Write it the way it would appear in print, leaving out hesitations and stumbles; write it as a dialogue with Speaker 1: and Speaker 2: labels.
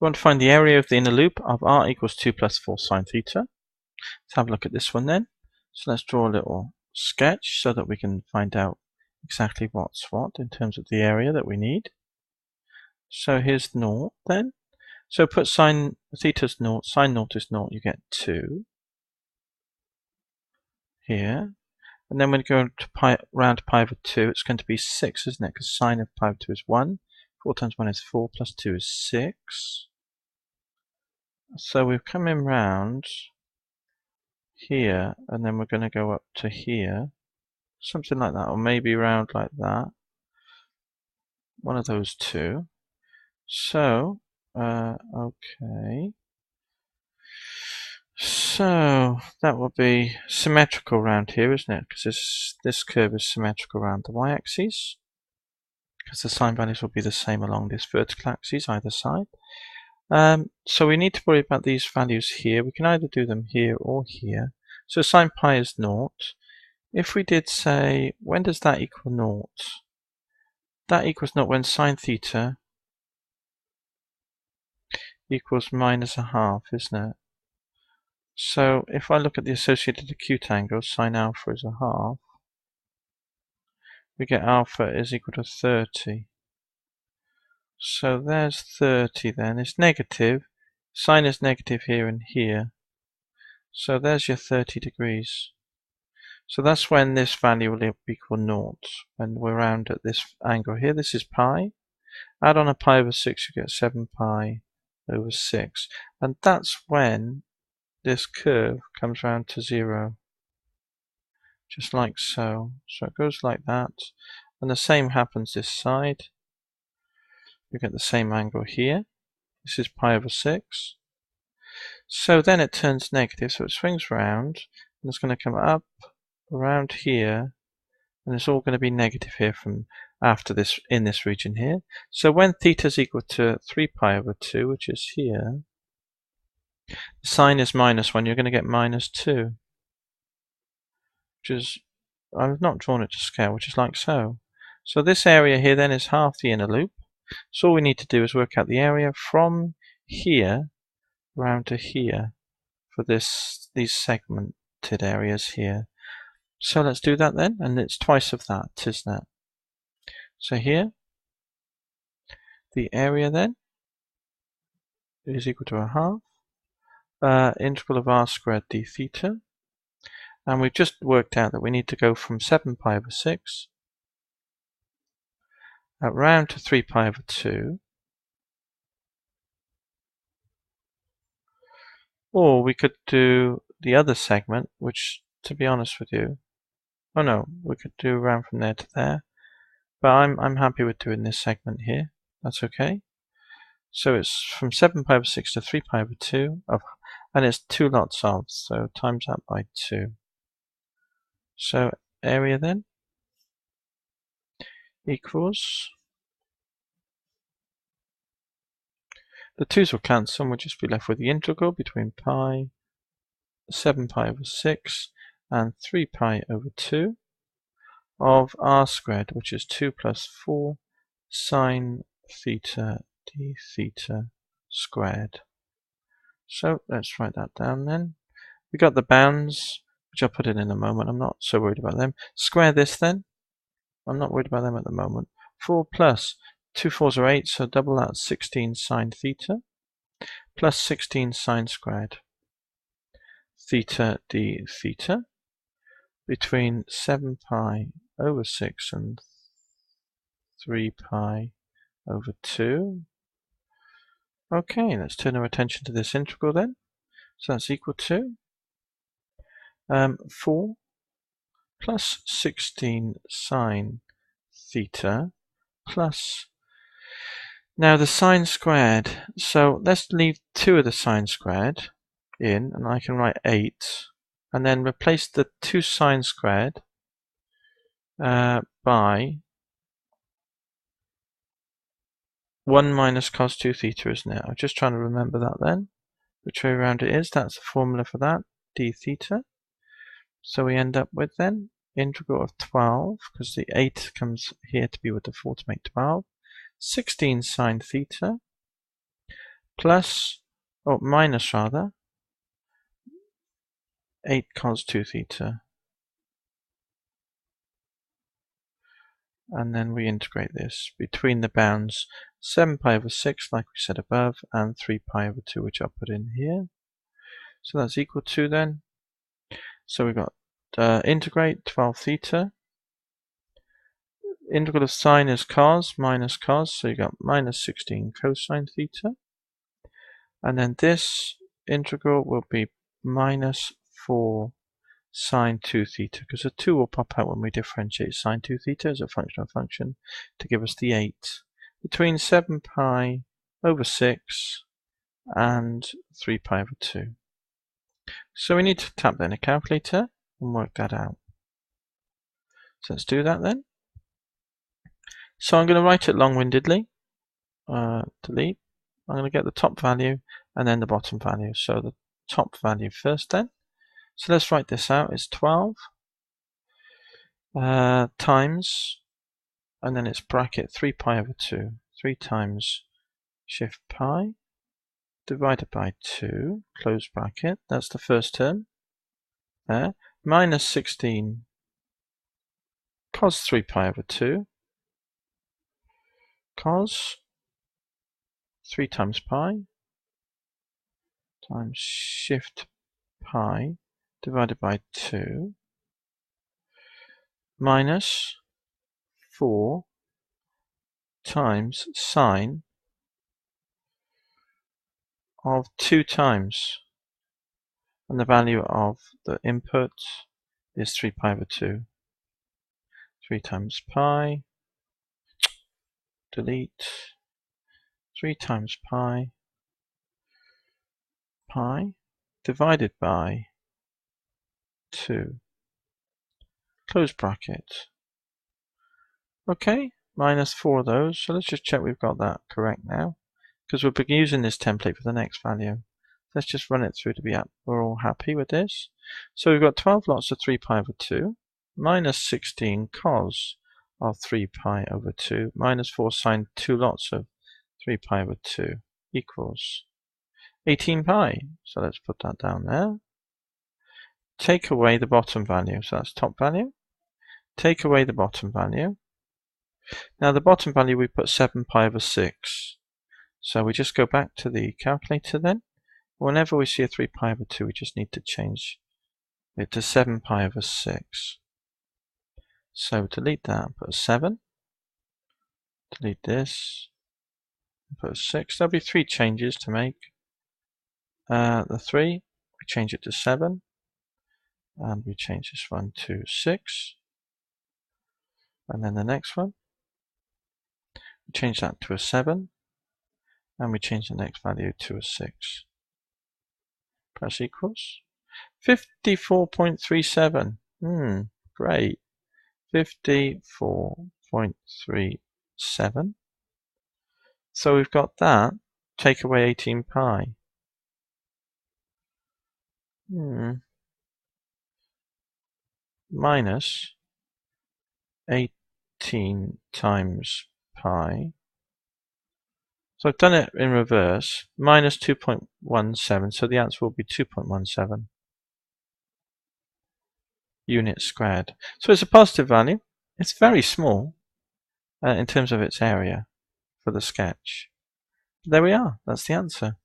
Speaker 1: We want to find the area of the inner loop of r equals 2 plus 4 sine theta. Let's have a look at this one then. So let's draw a little sketch so that we can find out exactly what's what in terms of the area that we need. So here's naught then. So put sine theta's naught, sine naught is naught, you get 2 here. And then when you go to pi, round to pi over 2, it's going to be 6, isn't it? Because sine of pi over 2 is 1. 4 times 1 is 4, plus 2 is 6. So we've come in round here, and then we're going to go up to here. Something like that, or maybe round like that. One of those two. So, okay. So that will be symmetrical around here, isn't it? Because this curve is symmetrical around the y-axis. Because the sine values will be the same along this vertical axis either side. So we need to worry about these values here. We can either do them here or here. So sine pi is naught. If we did say, when does that equal naught? That equals naught when sine theta equals minus a half, isn't it? So if I look at the associated acute angle, sine alpha is a half, we get alpha is equal to 30. So there's 30 then. It's negative. Sine is negative here and here. So there's your 30 degrees. So that's when this value will equal naught. When we're round at this angle here, this is pi. Add on a pi over 6, you get 7 pi over 6. And that's when this curve comes round to 0. Just like so. So it goes like that. And the same happens this side. You get the same angle here. This is pi over 6. So then it turns negative, so it swings round, and it's going to come up around here, and it's all going to be negative here from after this, in this region here. So when theta is equal to 3 pi over 2, which is here, the sine is minus 1, you're going to get minus 2. Which is, I've not drawn it to scale, which is like so. So this area here then is half the inner loop. So all we need to do is work out the area from here round to here for these segmented areas here. So let's do that then, and it's twice of that, isn't it? So here, the area then is equal to a half integral of r squared d theta. And we've just worked out that we need to go from 7 pi over 6 round to 3 pi over 2. Or we could do the other segment, which, to be honest with you, oh no, we could do around from there to there. But I'm happy with doing this segment here. That's okay. So it's from 7 pi over 6 to 3 pi over 2, and it's 2 lots of, so times that by 2. So area then equals, the 2's will cancel and we'll just be left with the integral between 7 pi over 6 and 3 pi over 2 of r squared, which is 2 plus 4 sine theta d theta squared. So let's write that down then. We got the bounds, which I'll put in a moment. I'm not so worried about them. Square this then. I'm not worried about them at the moment. 4 plus 2 4s are 8, so double that, 16 sine theta plus 16 sine squared theta d theta between 7 pi over 6 and 3 pi over 2. Okay, let's turn our attention to this integral then. So that's equal to 4 plus 16 sine theta plus, now the sine squared, so let's leave 2 of the sine squared in, and I can write 8, and then replace the 2 sine squared by 1 minus cos 2 theta, isn't it? I'm just trying to remember that then, which way around it is. That's the formula for that, d theta. So we end up with then integral of 12, because the 8 comes here to be with the 4 to make 12, 16 sine theta plus, or minus rather, 8 cos 2 theta. And then we integrate this between the bounds 7 pi over 6, like we said above, and 3 pi over 2, which I'll put in here. So that's equal to then. So we've got integrate 12 theta. Integral of sine is cos minus cos, so you got minus 16 cosine theta. And then this integral will be minus 4 sine 2 theta, because the 2 will pop out when we differentiate sine 2 theta as a function of function to give us the 8 between 7 pi over 6 and 3 pi over 2. So we need to tap that in a calculator and work that out. So let's do that then. So I'm going to write it long-windedly. Delete. I'm going to get the top value and then the bottom value. So the top value first then. So let's write this out. It's 12 times, and then it's bracket 3 pi over 2. 3 times shift pi divided by 2, close bracket. That's the first term there. Minus 16 cos 3 pi over 2. Cos 3 times pi times shift pi divided by 2 minus 4 times sine of 2 times, and the value of the input is 3 pi over 2. 3 times pi, delete, 3 times pi divided by 2, close bracket. Okay, minus 4 of those, so let's just check we've got that correct now, because we'll be using this template for the next value. Let's just run it through to be we're all happy with this. So we've got 12 lots of 3 pi over 2, minus 16 cos of 3 pi over 2, minus 4 sine 2 lots of 3 pi over 2 equals 18 pi. So let's put that down there. Take away the bottom value, so that's top value. Take away the bottom value. Now the bottom value we put 7 pi over 6. So we just go back to the calculator then. Whenever we see a 3 pi over 2, we just need to change it to 7 pi over 6. So delete that and put a 7. Delete this and put a 6. There'll be 3 changes to make. The 3, we change it to 7. And we change this one to 6. And then the next one, we change that to a 7. And we change the next value to a 6. Press equals 54.37. Great. 54.37. So we've got that. Take away 18 pi. Minus 18 times pi. So I've done it in reverse. Minus 2.17. So the answer will be 2.17 units squared. So it's a positive value. It's very small in terms of its area for the sketch. There we are. That's the answer.